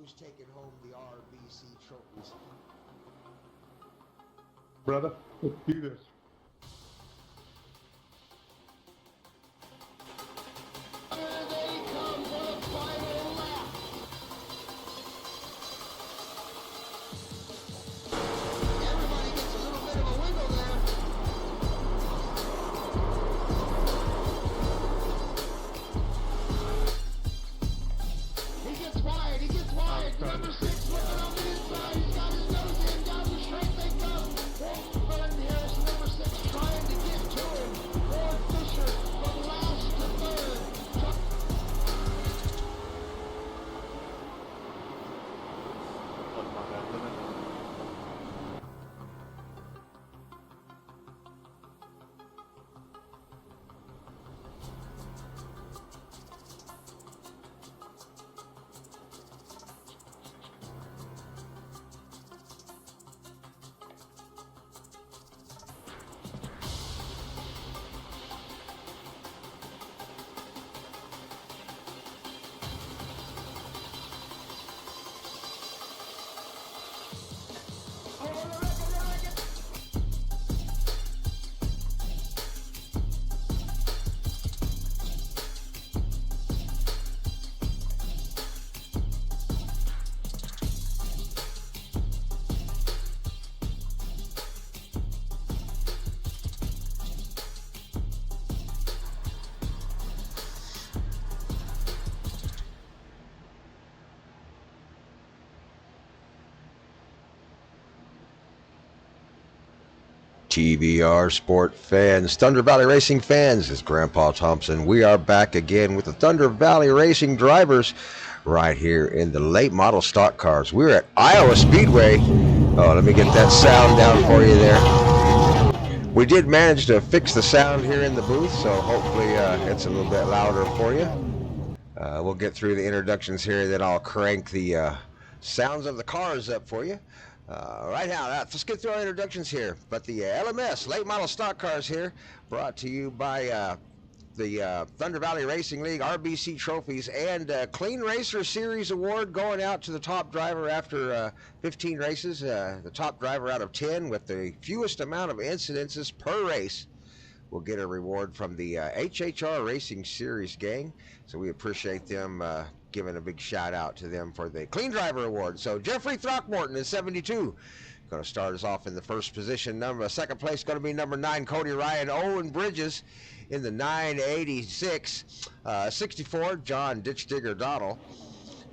who's taking home the RBC trophies? Brother, let's do this. Here they come for the final lap. Everybody gets a little bit of a wiggle there. He gets wide, The number 6 looking on the inside. He's got his nose in, down the straight they go. Fun here is number 6 trying to get to him. Ford Fisher from last to third. TVR Sport fans, Thunder Valley Racing fans, it's Grandpa Thompson. We are back again with the Thunder Valley Racing drivers right here in the late model stock cars. We're at Iowa Speedway. Oh, let me get that sound down for you there. We did manage to fix the sound here in the booth, so hopefully it's a little bit louder for you. We'll get through the introductions here, then I'll crank the sounds of the cars up for you. Right now, let's get through our introductions here. But the LMS, late model stock cars here, brought to you by the Thunder Valley Racing League, RBC trophies, and Clean Racer Series award going out to the top driver after 15 races. The top driver out of 10 with the fewest amount of incidences per race will get a reward from the HHR Racing Series gang. So we appreciate them giving a big shout out to them for the Clean Driver Award. So Jeffrey Throckmorton is 72. Going to start us off in the first position. Second place going to be number 9, Cody Ryan. Owen Bridges in the 986. 64, John Ditch Digger Dottle.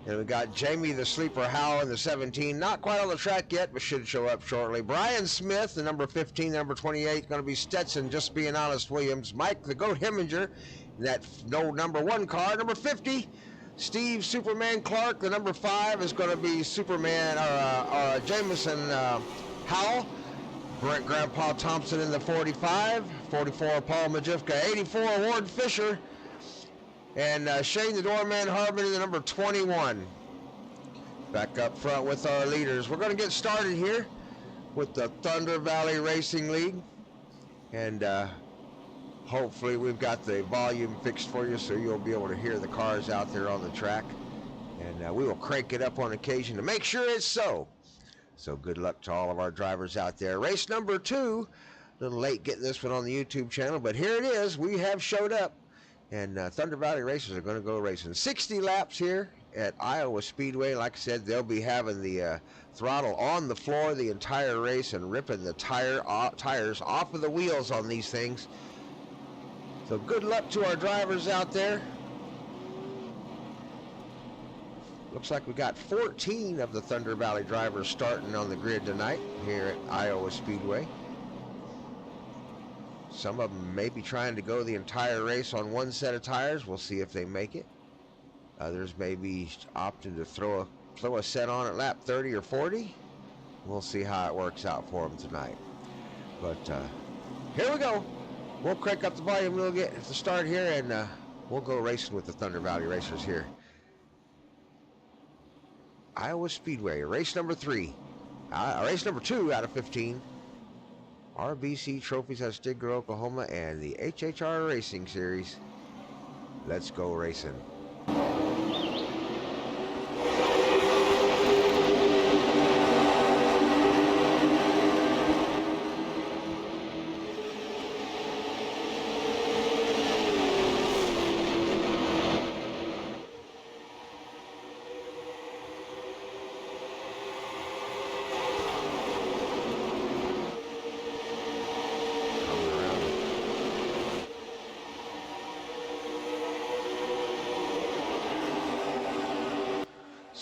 And we got Jamie the Sleeper Howe in the 17. Not quite on the track yet, but should show up shortly. Brian Smith, the number 15, number 28, going to be Stetson, Just Being Honest Williams. Mike the Goat Heminger in that no number 1 car. Number 50, Steve Superman Clark, the number 5 is going to be Superman or Jameson Howell. Brent Grandpa Thompson in the 45. 44, Paul Majivka. 84, Ward Fisher. And Shane the Doorman Harbin in the number 21. Back up front with our leaders. We're going to get started here with the Thunder Valley Racing League. And hopefully we've got the volume fixed for you so you'll be able to hear the cars out there on the track. And we will crank it up on occasion to make sure it's so. So good luck to all of our drivers out there. Race number 2. A little late getting this one on the YouTube channel, but here it is. We have showed up. And Thunder Valley Racers are going to go racing 60 laps here at Iowa Speedway. Like I said, they'll be having the throttle on the floor the entire race and ripping the tires off of the wheels on these things. So good luck to our drivers out there. Looks like we got 14 of the Thunder Valley drivers starting on the grid tonight here at Iowa Speedway. Some of them may be trying to go the entire race on one set of tires. We'll see if they make it. Others may be opting to throw a set on at lap 30 or 40. We'll see how it works out for them tonight. But here we go. We'll crank up the volume. We'll get to start here, and we'll go racing with the Thunder Valley Racers here. Iowa Speedway, race number 3. Race number 2 out of 15. RBC Trophies out of Stigler, Oklahoma, and the HHR Racing Series. Let's go racing.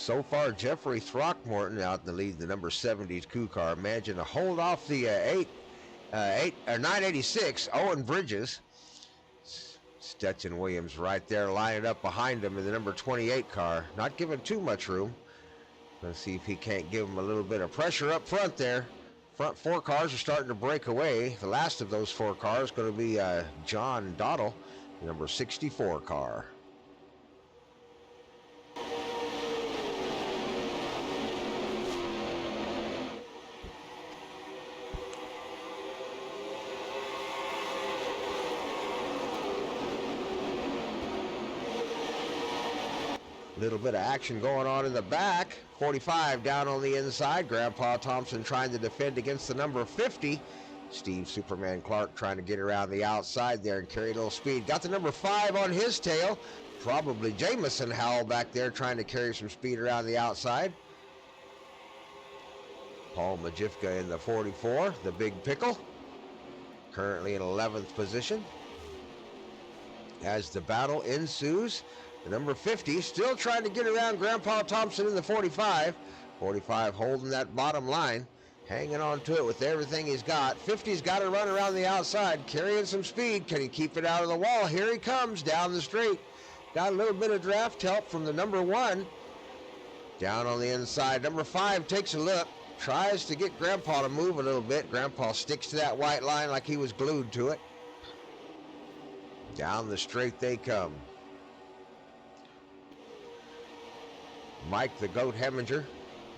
So far, Jeffrey Throckmorton out in the lead, the number 72 car, managing to hold off the 986, Owen Bridges. Stetson Williams right there lining up behind him in the number 28 car, not giving too much room. Let's see if he can't give him a little bit of pressure up front there. Front four cars are starting to break away. The last of those four cars going to be John Dottle, the number 64 car. Little bit of action going on in the back. 45 down on the inside. Grandpa Thompson trying to defend against the number 50. Steve Superman Clark trying to get around the outside there and carry a little speed. Got the number 5 on his tail. Probably Jamison Howell back there trying to carry some speed around the outside. Paul Majivka in the 44, the big pickle. Currently in 11th position. As the battle ensues, the number 50 still trying to get around Grandpa Thompson in the 45. 45 holding that bottom line, hanging on to it with everything he's got. 50's got to run around the outside, carrying some speed. Can he keep it out of the wall? Here he comes down the straight. Got a little bit of draft help from the number 1. Down on the inside, number 5 takes a look, tries to get Grandpa to move a little bit. Grandpa sticks to that white line like he was glued to it. Down the straight they come. Mike the Goat Heminger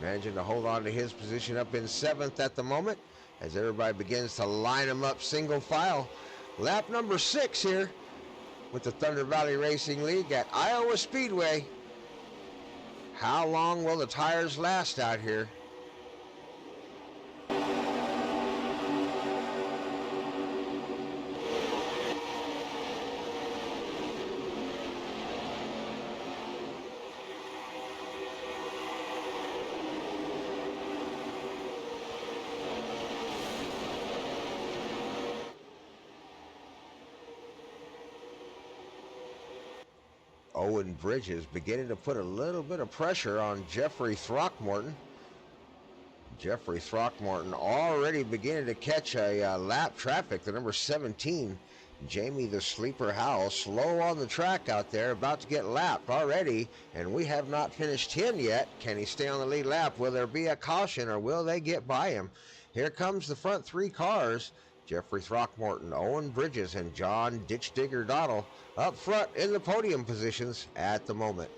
managing to hold on to his position up in 7th at the moment as everybody begins to line them up single file. Lap number 6 here with the Thunder Valley Racing League at Iowa Speedway. How long will the tires last out here? Owen Bridges beginning to put a little bit of pressure on Jeffrey Throckmorton. Jeffrey Throckmorton already beginning to catch a lap traffic. The number 17, Jamie the Sleeper Howell, slow on the track out there, about to get lapped already, and we have not finished 10 yet. Can he stay on the lead lap? Will there be a caution, or will they get by him? Here comes the front 3 cars. Jeffrey Throckmorton, Owen Bridges, and John Ditch Digger Dottle up front in the podium positions at the moment.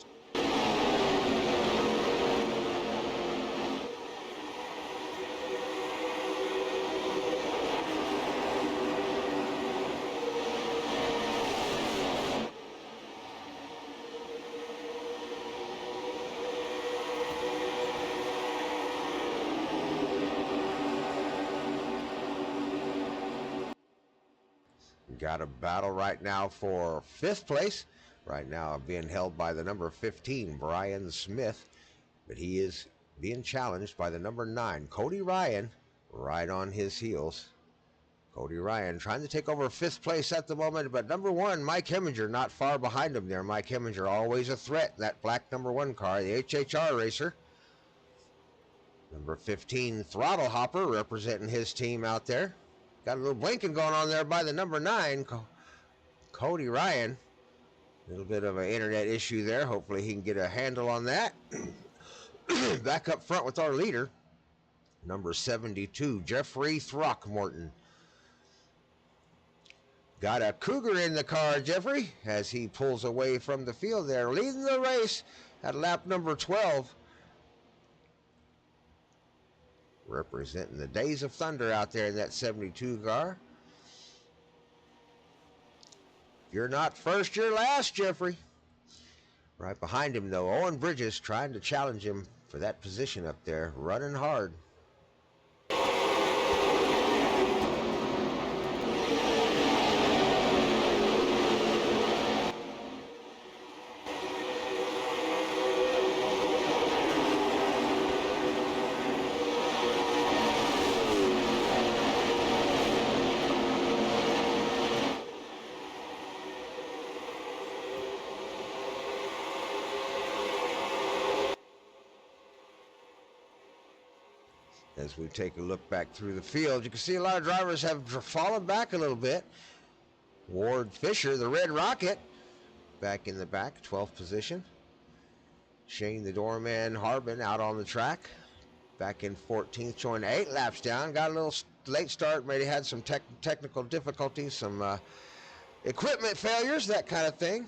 Got a battle right now for 5th place. Right now being held by the number 15, Brian Smith. But he is being challenged by the number 9, Cody Ryan, right on his heels. Cody Ryan trying to take over 5th place at the moment, but number 1, Mike Heminger, not far behind him there. Mike Heminger, always a threat, that black number 1 car, the HHR racer. Number 15, Throttle Hopper, representing his team out there. Got a little blinking going on there by the number 9, Cody Ryan. A little bit of an internet issue there. Hopefully he can get a handle on that. Back up front with our leader, number 72, Jeffrey Throckmorton. Got a Cougar in the car, Jeffrey, as he pulls away from the field there. Leading the race at lap number 12. Representing the Days of Thunder out there in that 72 car. If you're not first, you're last, Jeffrey. Right behind him, though, Owen Bridges trying to challenge him for that position up there, running hard. As we take a look back through the field, you can see a lot of drivers have fallen back a little bit. Ward Fisher, the Red Rocket, back in the back, 12th position. Shane the Doorman Harbin out on the track, back in 14th, showing 8 laps down. Got a little late start, maybe had some technical difficulties, some equipment failures, that kind of thing.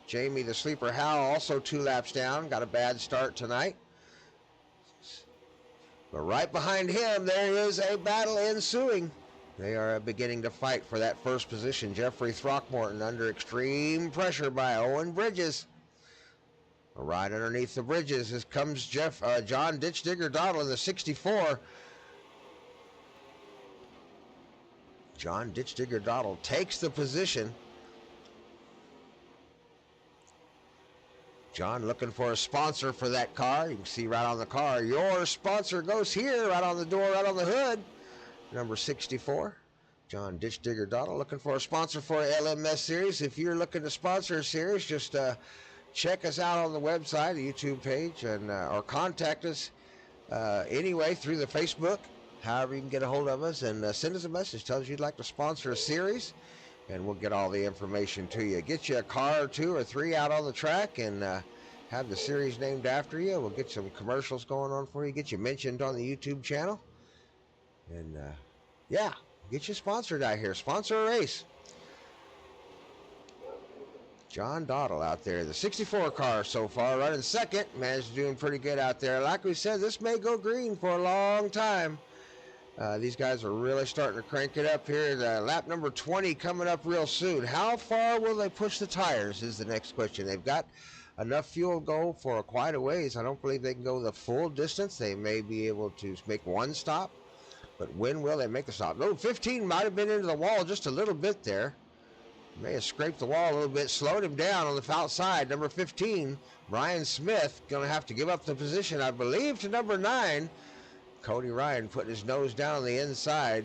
Jamie the Sleeper Howell also 2 laps down, got a bad start tonight. But right behind him, there is a battle ensuing. They are beginning to fight for that first position. Jeffrey Throckmorton under extreme pressure by Owen Bridges. Right underneath the Bridges comes John Ditch Digger Dottle in the 64. John Ditch Digger Dottle takes the position. John looking for a sponsor for that car. You can see right on the car, your sponsor goes here, right on the door, right on the hood. Number 64. John Ditch Digger Dottle looking for a sponsor for LMS series. If you're looking to sponsor a series, just check us out on the website, the YouTube page, and or contact us anyway through the Facebook. However you can get a hold of us, and send us a message. Tell us you'd like to sponsor a series, and we'll get all the information to you. Get you a car or 2 or 3 out on the track, and have the series named after you. We'll get some commercials going on for you. Get you mentioned on the YouTube channel. And yeah, get you sponsored out here. Sponsor a race. John Dottle out there, the 64 car so far, running second. Man's doing pretty good out there. Like we said, this may go green for a long time. These guys are really starting to crank it up here. Lap number 20 coming up real soon. How far will they push the tires is the next question. They've got enough fuel to go for quite a ways. I don't believe they can go the full distance. They may be able to make one stop, but when will they make the stop? No, 15 might have been into the wall just a little bit there. May have scraped the wall a little bit, slowed him down on the outside. Number 15, Brian Smith, going to have to give up the position, I believe, to number 9. Cody Ryan putting his nose down on the inside.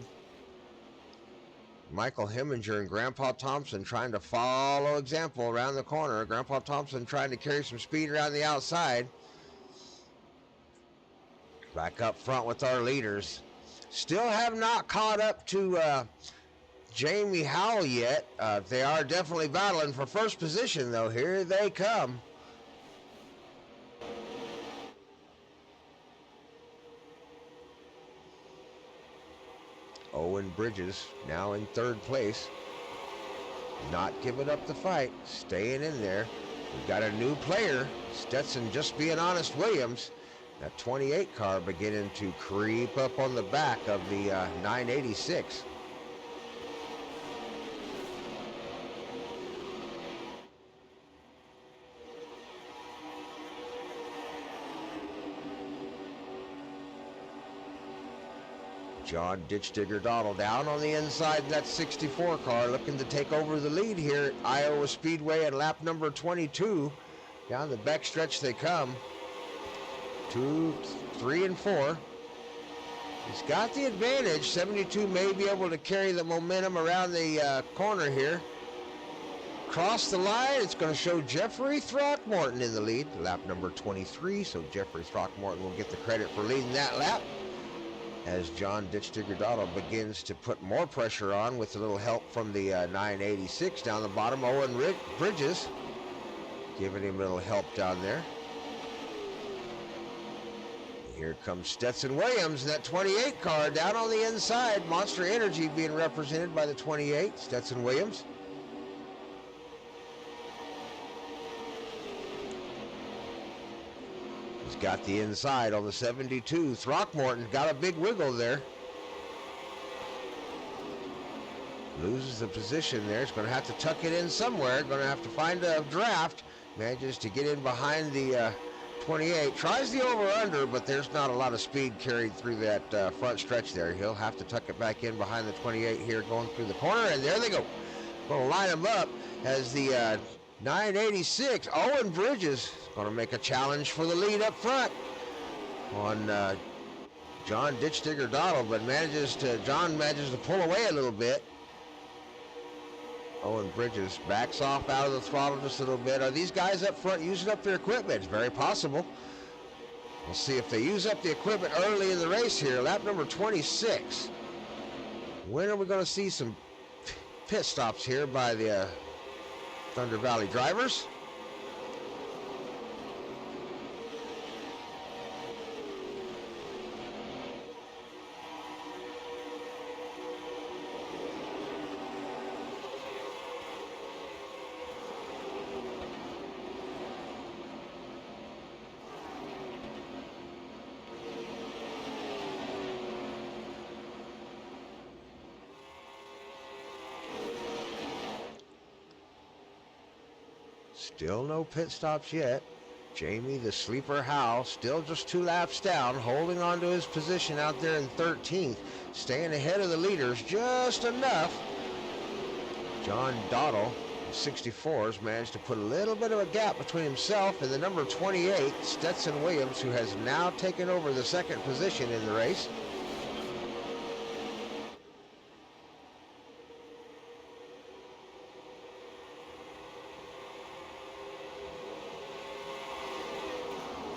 Michael Heminger and Grandpa Thompson trying to follow example around the corner. Grandpa Thompson trying to carry some speed around the outside. Back up front with our leaders. Still have not caught up to Jamie Howell yet. They are definitely battling for first position, though. Here they come. Owen Bridges now in 3rd place. Not giving up the fight. Staying in there. We've got a new player. Stetson Just Being Honest Williams. That 28 car beginning to creep up on the back of the 986. John Ditch Digger Dottle down on the inside in that 64 car, looking to take over the lead here at Iowa Speedway at lap number 22. Down the back stretch they come. 2, 3, and 4. He's got the advantage. 72 may be able to carry the momentum around the corner here. Across the line, it's going to show Jeffrey Throckmorton in the lead, lap number 23. So Jeffrey Throckmorton will get the credit for leading that lap, as John Ditch Digger Dottle begins to put more pressure on with a little help from the 986 down the bottom. Owen Bridges giving him a little help down there. Here comes Stetson Williams in that 28 car down on the inside. Monster Energy being represented by the 28, Stetson Williams. He's got the inside on the 72. Throckmorton got a big wiggle there. Loses the position there. He's going to have to tuck it in somewhere. Going to have to find a draft. Manages to get in behind the 28. Tries the over-under, but there's not a lot of speed carried through that front stretch there. He'll have to tuck it back in behind the 28 here going through the corner, and there they go. Going to line them up as the 986. Owen Bridges going to make a challenge for the lead up front on John Ditch Digger Dottle, but John manages to pull away a little bit. Owen Bridges backs off out of the throttle just a little bit. Are these guys up front using up their equipment? It's very possible. We'll see if they use up the equipment early in the race here. Lap number 26. When are we going to see some pit stops here by the Thunder Valley drivers? Still no pit stops yet. Jamie, the sleeper Howe, still just 2 laps down, holding on to his position out there in 13th, staying ahead of the leaders just enough. John Dottle, 64s, managed to put a little bit of a gap between himself and the number 28, Stetson Williams, who has now taken over the 2nd position in the race.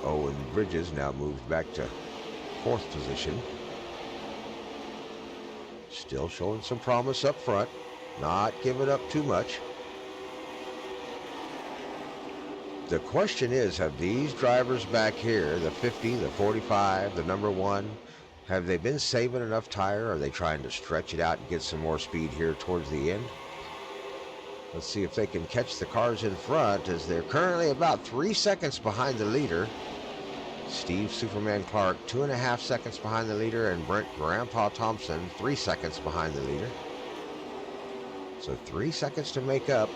Owen Bridges now moves back to 4th position. Still showing some promise up front. Not giving up too much. The question is, have these drivers back here, the 50, the 45, the number 1, have they been saving enough tire? Or are they trying to stretch it out and get some more speed here towards the end? Let's see if they can catch the cars in front, as they're currently about 3 seconds behind the leader. Steve Superman Clark 2.5 seconds behind the leader, and Brent Grandpa Thompson 3 seconds behind the leader. So 3 seconds to make up.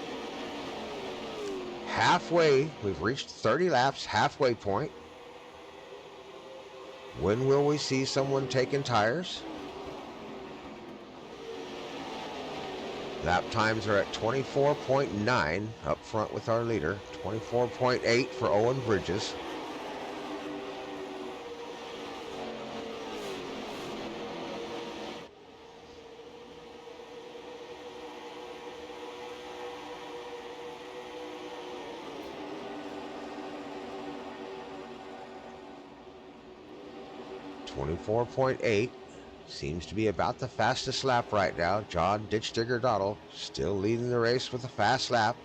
Halfway, we've reached 30 laps, halfway point. When will we see someone taking tires? Lap times are at 24.9 up front with our leader, 24.8 for Owen Bridges. .8 seems to be about the fastest lap right now. John Ditch Digger Dottle still leading the race with a fast lap.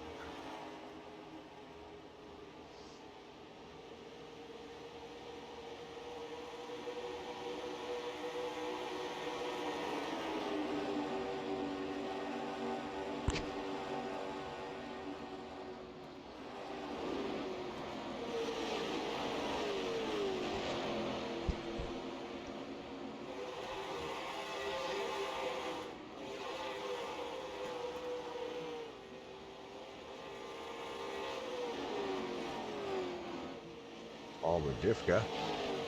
Diffka,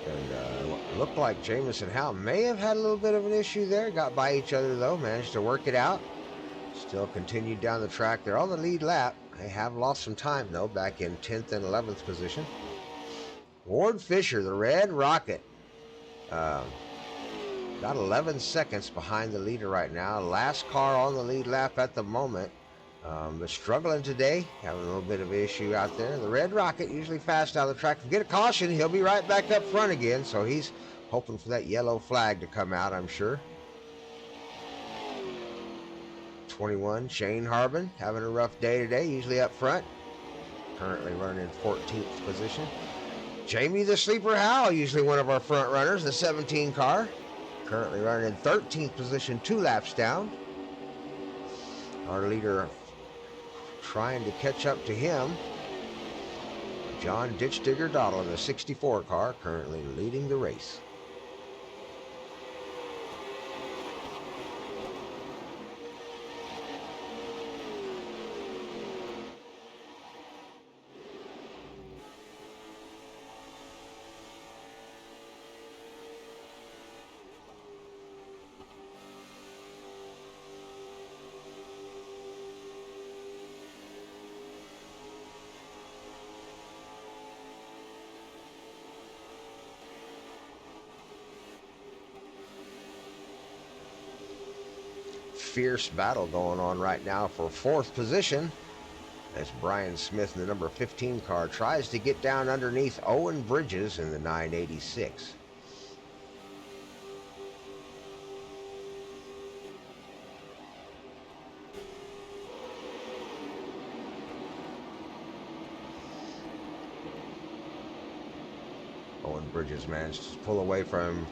and looked like Jamison Howe may have had a little bit of an issue there. Got by each other though, managed to work it out. Still continued down the track. They're on the lead lap. They have lost some time though, back in 10th and 11th position. Ward Fisher, the Red Rocket, got 11 seconds behind the leader right now. Last car on the lead lap at the moment. They're struggling today, having a little bit of an issue out there. The Red Rocket, usually fast out of the track. If you get a caution, he'll be right back up front again, so he's hoping for that yellow flag to come out, I'm sure. 21, Shane Harbin, having a rough day today, usually up front. Currently running in 14th position. Jamie the Sleeper Howe, usually one of our front runners, the 17 car. Currently running in 13th position, 2 laps down. Our leader trying to catch up to him. John Ditch Digger Dottle in the 64 car, currently leading the race. Fierce battle going on right now for 4th position. as Brian Smith in the number 15 car tries to get down underneath Owen Bridges in the 986. Owen Bridges managed to pull away from him.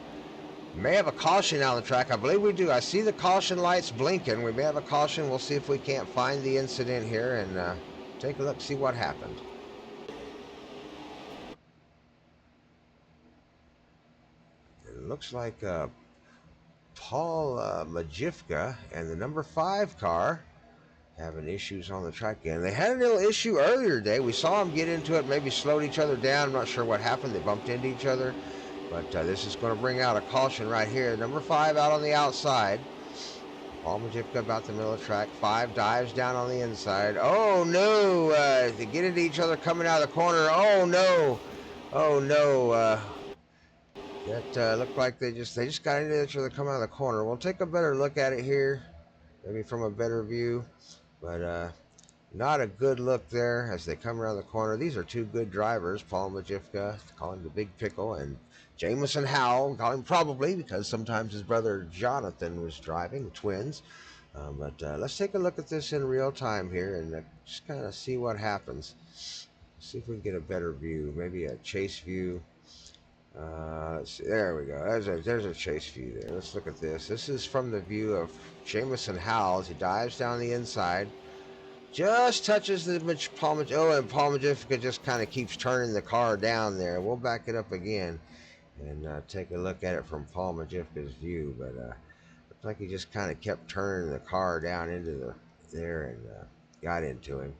May have a caution out of the track. I believe we do. I see the caution lights blinking. We may have a caution. We'll see if we can't find the incident here and take a look, see what happened. It looks like Paul Majivka and the number 5 car having issues on the track again. They had a little issue earlier today. We saw them get into it, maybe slowed each other down. I'm not sure what happened. They bumped into each other. But this is going to bring out a caution right here. Number 5 out on the outside. Paul Majivka about the middle of the track. 5 dives down on the inside. Oh no! They get into each other coming out of the corner. Oh no! Oh no! That looked like they just got into each other coming out of the corner. We'll take a better look at it here, maybe from a better view. But not a good look there as they come around the corner. These are two good drivers. Paul Majivka, call him the Big Pickle, and Jamison Howell, call him probably because sometimes his brother Jonathan was driving, twins. But let's take a look at this in real time here and just kind of see what happens. See if we can get a better view, maybe a chase view. Let's see. There we go. There's a chase view there. Let's look at this. This is from the view of Jamison Howell as he dives down the inside. Just touches the Paul Majivka. Oh, and Paul Majivka just kind of keeps turning the car down there. We'll back it up again and take a look at it from Paul Majivka's view. But looks like he just kind of kept turning the car down into there and got into him.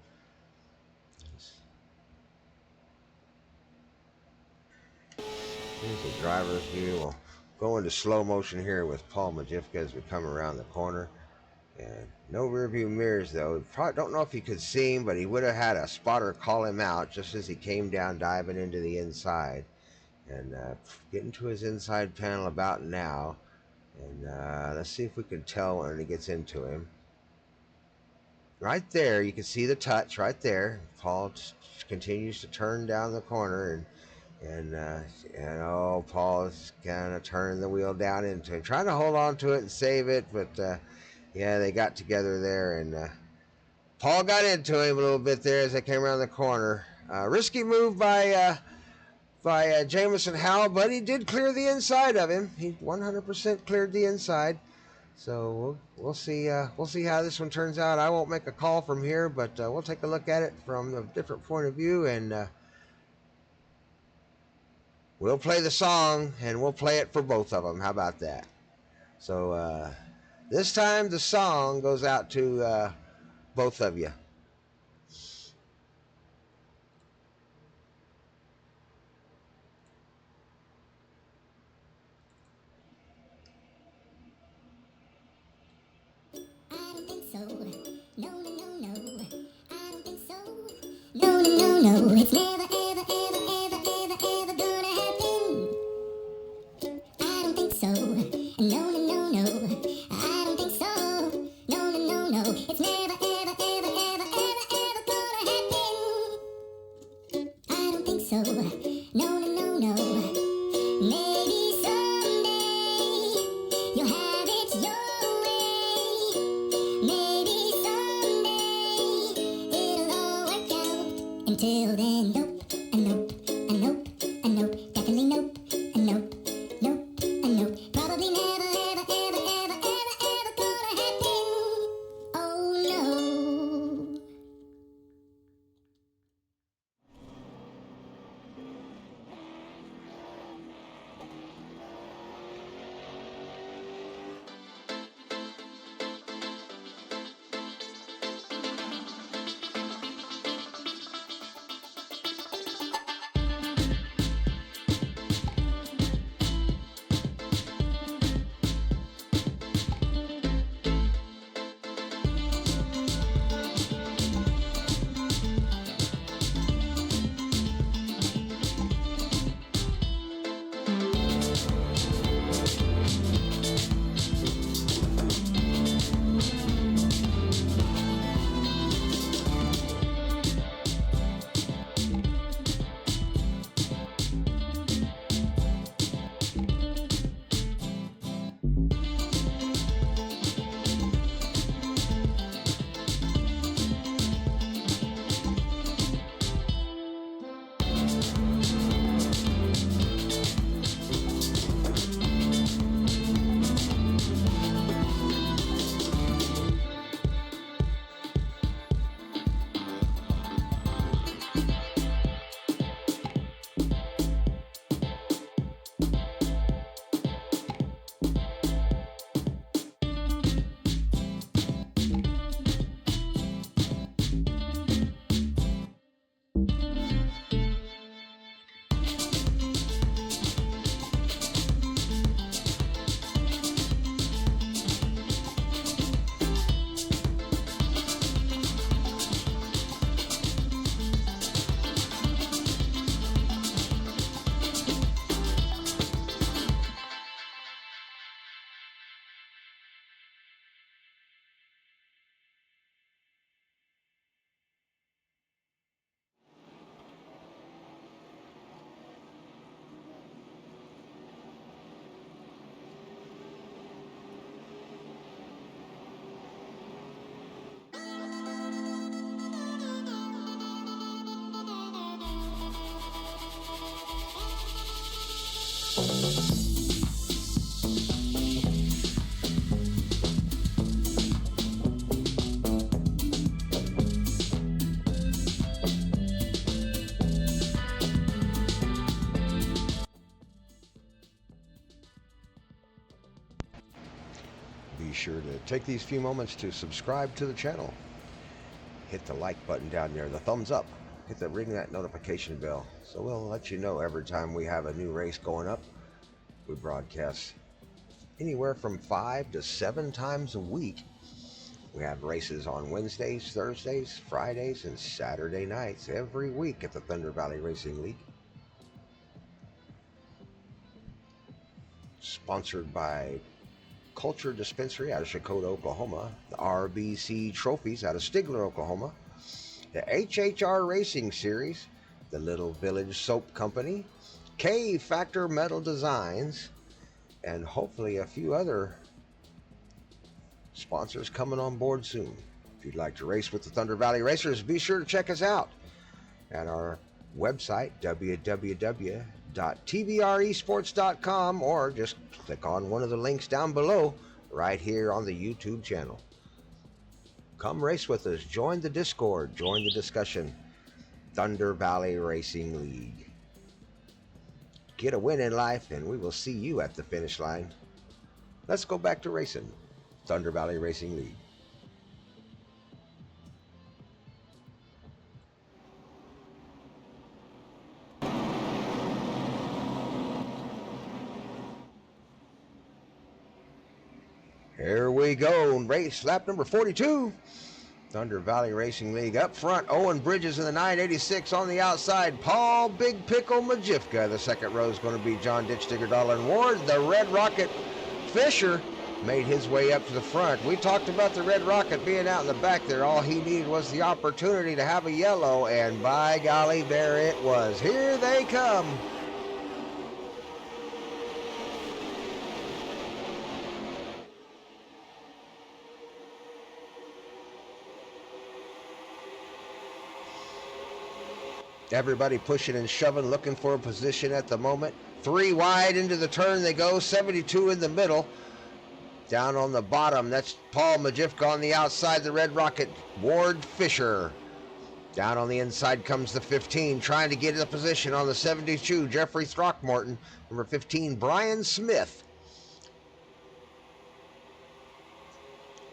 Here's the driver's view. We'll go into slow motion here with Paul Majivka as we come around the corner. And no rear view mirrors though. Probably don't know if he could see him, but he would have had a spotter call him out just as he came down diving into the inside. And getting to his inside panel about now. And let's see if we can tell when he gets into him. Right there, you can see the touch right there. Paul continues to turn down the corner and oh, Paul is kind of turning the wheel down into it, trying to hold on to it and save it, but yeah, they got together there, and Paul got into him a little bit there as they came around the corner. Risky move by Jamison Howell, but he did clear the inside of him. He 100% cleared the inside. So we'll see how this one turns out. I won't make a call from here, but we'll take a look at it from a different point of view, and we'll play the song, and we'll play it for both of them. How about that? So this time the song goes out to both of you. I don't think so. No, no, no, no. I don't think so. No, no, no, no. It's never, ever, ever, ever, ever, ever gonna happen. I don't think so. No, no, no, no. I don't think so. No, no, no, no. It's never, ever, ever, ever, ever, ever gonna happen. I don't think so. No, no, no, no. Maybe someday you'll have it your way. Maybe someday it'll all work out. Until then, nope, and nope, and nope, and nope, definitely nope, and nope, nope, and nope. Probably never, ever, ever, ever, ever, ever gonna happen. Oh no. Be sure to take these few moments to subscribe to the channel. Hit the like button down there, the thumbs up. Ring that notification bell so we'll let you know every time we have a new race going up. We broadcast anywhere from 5 to 7 times a week. We have races on Wednesdays, Thursdays, Fridays, and Saturday nights every week at the Thunder Valley Racing League. Sponsored by Culture Dispensary out of Chakota, Oklahoma, the RBC Trophies out of Stigler, Oklahoma, the HHR Racing Series, the Little Village Soap Company, K Factor Metal Designs, and hopefully a few other sponsors coming on board soon. If you'd like to race with the Thunder Valley Racers, be sure to check us out at our website, www.tbresports.com, or just click on one of the links down below right here on the YouTube channel. Come race with us. Join the Discord. Join the discussion. Thunder Valley Racing League. Get a win in life, and we will see you at the finish line. Let's go back to racing. Thunder Valley Racing League. Here we go. Race lap number 42. Thunder Valley Racing League up front. Owen Bridges in the 986 on the outside. Paul Big Pickle Majifka. The second row is going to be John Ditch Digger Dollar Ward. The Red Rocket Fisher made his way up to the front. We talked about the Red Rocket being out in the back there. All he needed was the opportunity to have a yellow, and by golly, there it was. Here they come. Everybody pushing and shoving, looking for a position at the moment. 3 wide into the turn they go. 72 in the middle. Down on the bottom, that's Paul Majifka on the outside. The Red Rocket, Ward Fisher. Down on the inside comes the 15, trying to get in a position on the 72. Jeffrey Throckmorton. Number 15, Brian Smith.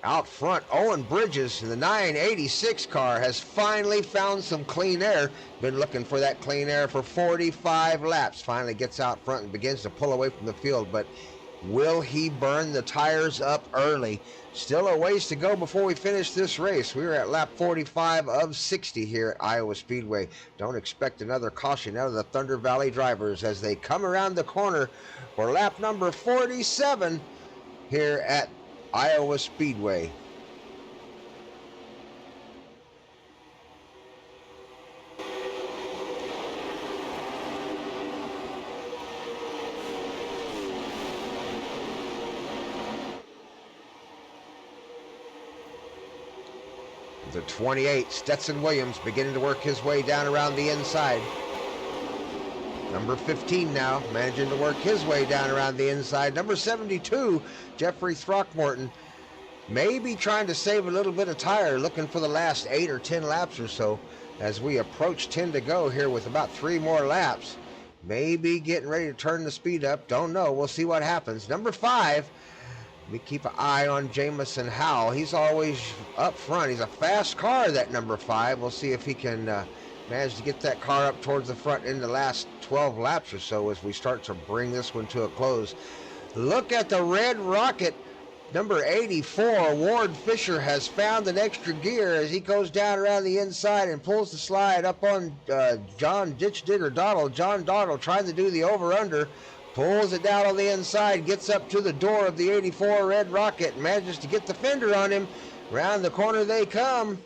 Out front, Owen Bridges in the 986 car has finally found some clean air. Been looking for that clean air for 45 laps. Finally gets out front and begins to pull away from the field, but will he burn the tires up early? Still a ways to go before we finish this race. We are at lap 45 of 60 here at Iowa Speedway. Don't expect another caution out of the Thunder Valley drivers as they come around the corner for lap number 47 here at Iowa Speedway. The 28, Stetson Williams, beginning to work his way down around the inside. Number 15 now, managing to work his way down around the inside. Number 72, Jeffrey Throckmorton, maybe trying to save a little bit of tire, looking for the last 8 or 10 laps or so as we approach 10 to go here with about 3 more laps. Maybe getting ready to turn the speed up. Don't know. We'll see what happens. Number 5, we keep an eye on Jamison Howell. He's always up front. He's a fast car, that number 5. We'll see if he can manage to get that car up towards the front in the last 12 laps or so as we start to bring this one to a close. Look at the Red Rocket. Number 84, Ward Fisher, has found an extra gear as he goes down around the inside and pulls the slide up on John Ditch Digger Dottle. John Dottle trying to do the over-under. Pulls it down on the inside, gets up to the door of the 84 Red Rocket, manages to get the fender on him. Round the corner they come.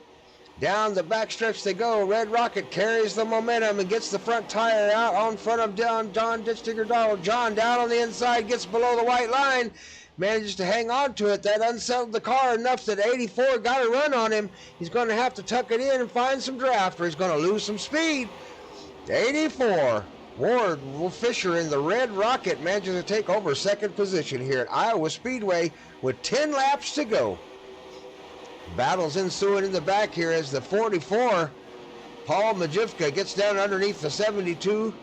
Down the backstretch they go. Red Rocket carries the momentum and gets the front tire out on front of John Ditch Digger Dottle. John down on the inside, gets below the white line, manages to hang on to it. That unsettled the car enough that 84 got a run on him. He's going to have to tuck it in and find some draft, or he's going to lose some speed. 84 Ward Fisher in the Red Rocket manages to take over second position here at Iowa Speedway with 10 laps to go. Battles ensuing in the back here as the 44, Paul Majivka, gets down underneath the 72.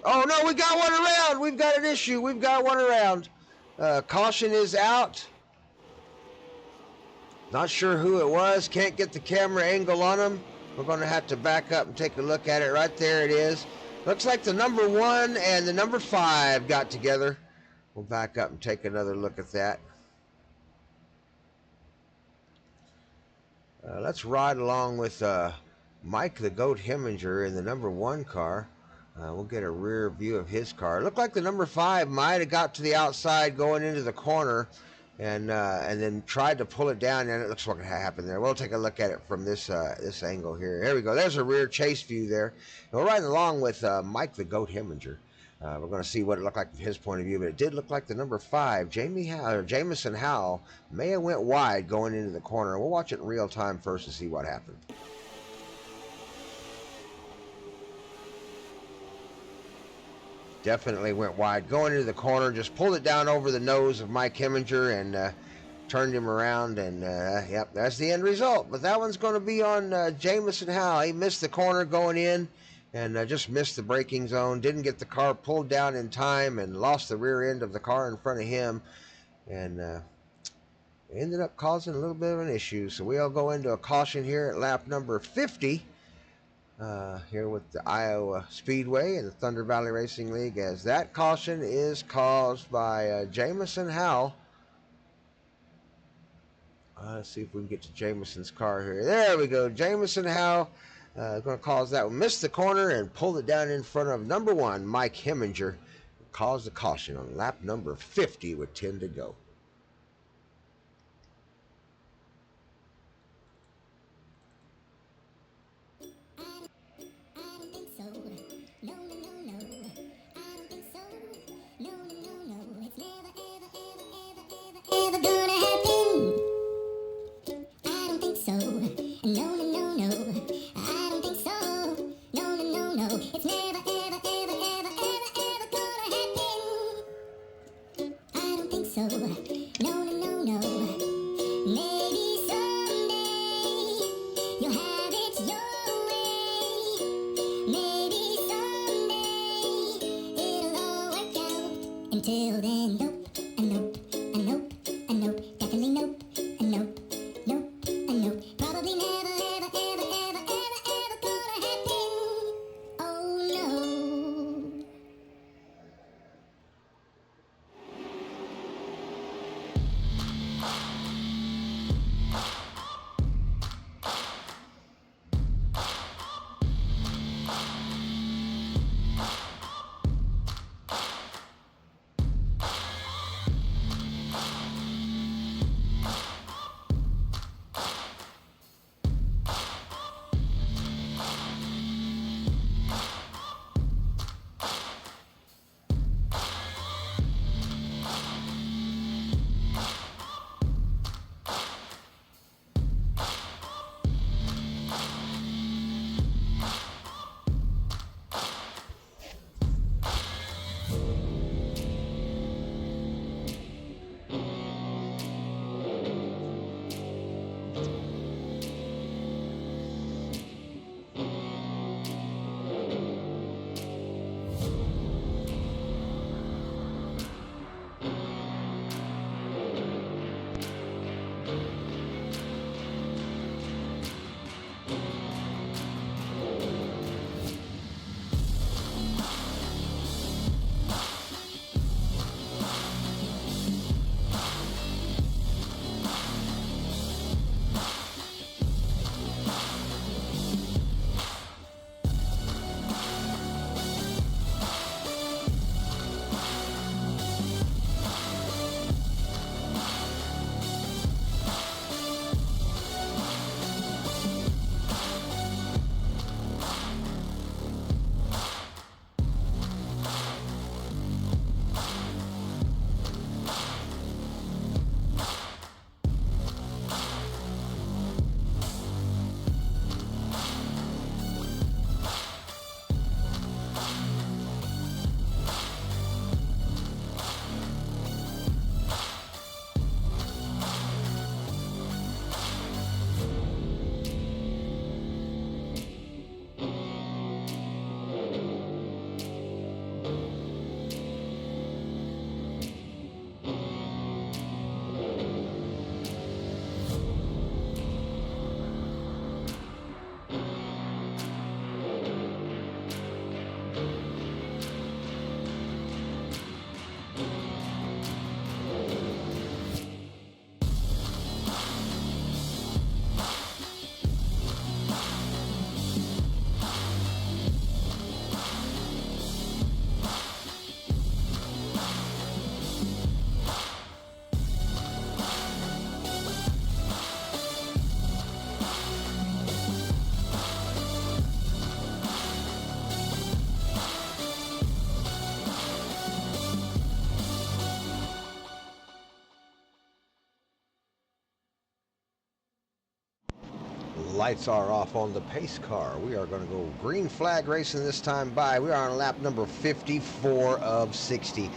Oh no, we got one around. We've got an issue. We've got one around. Caution is out. Not sure who it was. Can't get the camera angle on him. We're going to have to back up and take a look at it. Right there it is. Looks like the number 1 and the number 5 got together. We'll back up and take another look at that. Let's ride along with Mike the Goat Heminger in the number 1 car. We'll get a rear view of his car. It looked like the number 5 might have got to the outside going into the corner and then tried to pull it down, and it looks like it happened there. We'll take a look at it from this angle here. Here we go. There's a rear chase view there. And we're riding along with Mike the Goat Heminger. We're going to see what it looked like from his point of view, but it did look like the number 5, Jamison Howell, may have went wide going into the corner. We'll watch it in real time first to see what happened. Definitely went wide going into the corner, just pulled it down over the nose of Mike Heminger and turned him around, and yep, that's the end result. But that one's going to be on Jamison Howell. He missed the corner going in and just missed the braking zone, didn't get the car pulled down in time, and lost the rear end of the car in front of him, and ended up causing a little bit of an issue. So we'll go into a caution here at lap number 50 here with the Iowa Speedway and the Thunder Valley Racing League, as that caution is caused by Jamison Howell. Let's see if we can get to Jamison's car here. There we go. Jamison Howell going to cause that one. Missed the corner and pulled it down in front of number 1, Mike Heminger. Caused the caution on lap number 50 with 10 to go. Ever gonna happen? I don't think so. No, no, no, no. I don't think so. No, no, no, no. It's never, ever, ever, ever, ever, ever gonna happen. I don't think so. No, no, no, no. Maybe someday you'll have it your way. Maybe someday it'll all work out. Until then, nope, and nope, and nope. Nope, definitely nope, and nope, nope, and nope. Probably never, ever, ever, ever, ever, ever gonna happen. Oh no. lights are off on the pace car. We are going to go green flag racing this time by. We are on lap number 54 of 60.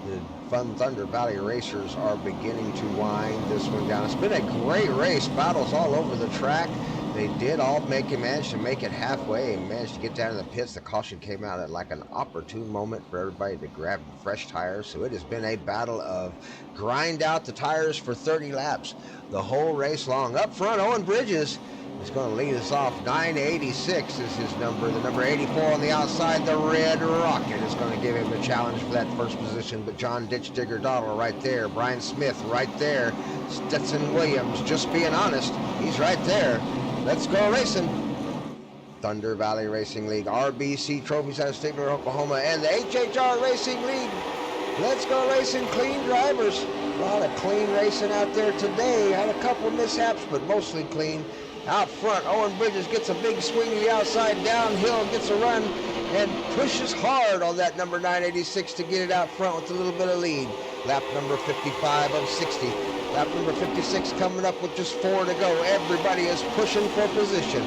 The Fun Thunder Valley Racers are beginning to wind this one down. It's been a great race. Battles all over the track. They did all manage to make it halfway and managed to get down to the pits. The caution came out at like an opportune moment for everybody to grab fresh tires. So it has been a battle of grind out the tires for 30 laps the whole race long. Up front, Owen Bridges is going to lead us off. 986 is his number. The number 84 on the outside, the Red Rocket, is going to give him a challenge for that first position. But John Ditch Digger Doddle right there. Brian Smith right there. Stetson Williams, just being honest, he's right there. Let's go racing. Thunder Valley Racing League, RBC Trophies out of Stigler, Oklahoma, and the HHR Racing League. Let's go racing. Clean drivers. A lot of clean racing out there today. Had a couple mishaps, but mostly clean. Out front, Owen Bridges gets a big swing to the outside, downhill, gets a run, and pushes hard on that number 986 to get it out front with a little bit of lead. Lap number 55 of 60. Lap number 56 coming up with just 4 to go. Everybody is pushing for position.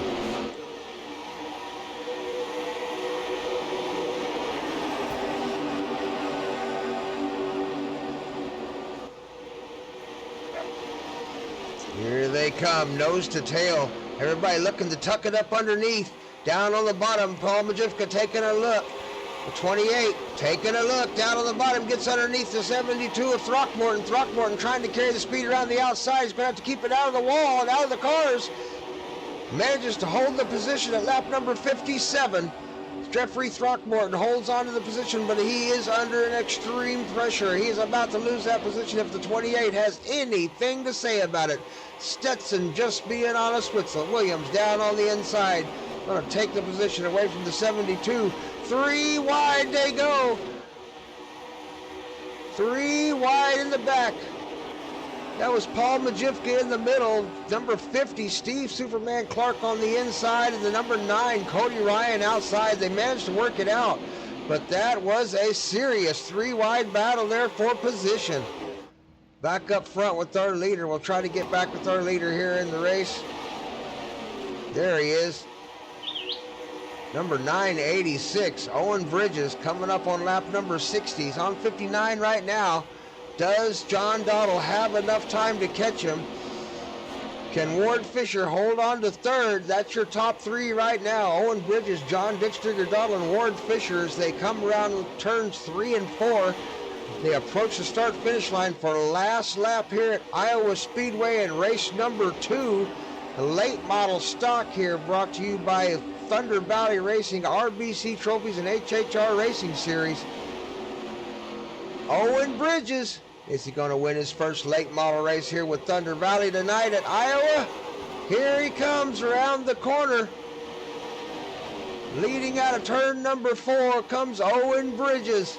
Here they come, nose to tail. Everybody looking to tuck it up underneath. Down on the bottom, Paul Majivka taking a look. The 28 taking a look. Down on the bottom, gets underneath the 72 of Throckmorton. Throckmorton trying to carry the speed around the outside. He's going to have to keep it out of the wall and out of the cars. Manages to hold the position at lap number 57. Jeffrey Throckmorton holds on to the position, but he is under an extreme pressure. He is about to lose that position if the 28 has anything to say about it. Stetson just being honest with Williams down on the inside. Going to take the position away from the 72. 3 wide they go. 3 wide in the back. That was Paul Majivka in the middle. Number 50, Steve Superman Clark on the inside. And the number 9, Cody Ryan outside. They managed to work it out. But that was a serious 3 wide battle there for position. Back up front with our leader. We'll try to get back with our leader here in the race. There he is. Number 986, Owen Bridges, coming up on lap number 60. He's on 59 right now. Does John Doddle have enough time to catch him? Can Ward Fisher hold on to third? That's your top 3 right now. Owen Bridges, John Ditchdigger Doddle, and Ward Fisher as they come around turns 3 and 4. They approach the start-finish line for last lap here at Iowa Speedway in race number 2. The late model stock here brought to you by Thunder Valley Racing, RBC Trophies, and HHR Racing Series. Owen Bridges, is he going to win his first late model race here with Thunder Valley tonight at Iowa? Here he comes around the corner. Leading out of turn number 4 comes Owen Bridges.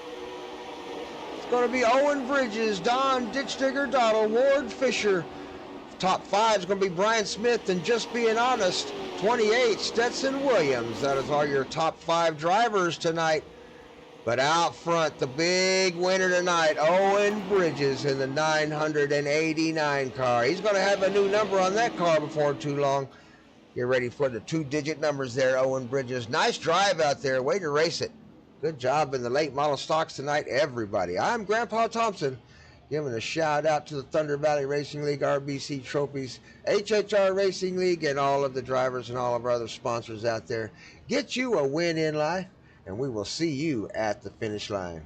It's going to be Owen Bridges, Don Ditchdigger Doddle, Ward Fisher. Top 5 is going to be Brian Smith, and just being honest, 28, Stetson Williams. That is all your top 5 drivers tonight. But out front, the big winner tonight, Owen Bridges in the 989 car. He's going to have a new number on that car before too long. Get ready for the 2-digit numbers there, Owen Bridges. Nice drive out there. Way to race it. Good job in the late model stocks tonight, everybody. I'm Grandpa Thompson, giving a shout out to the Thunder Valley Racing League, RBC Trophies, HHR Racing League, and all of the drivers and all of our other sponsors out there. Get you a win in life, and we will see you at the finish line.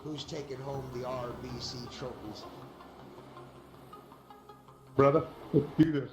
Who's taking home the RBC trophies? Brother, let's do this.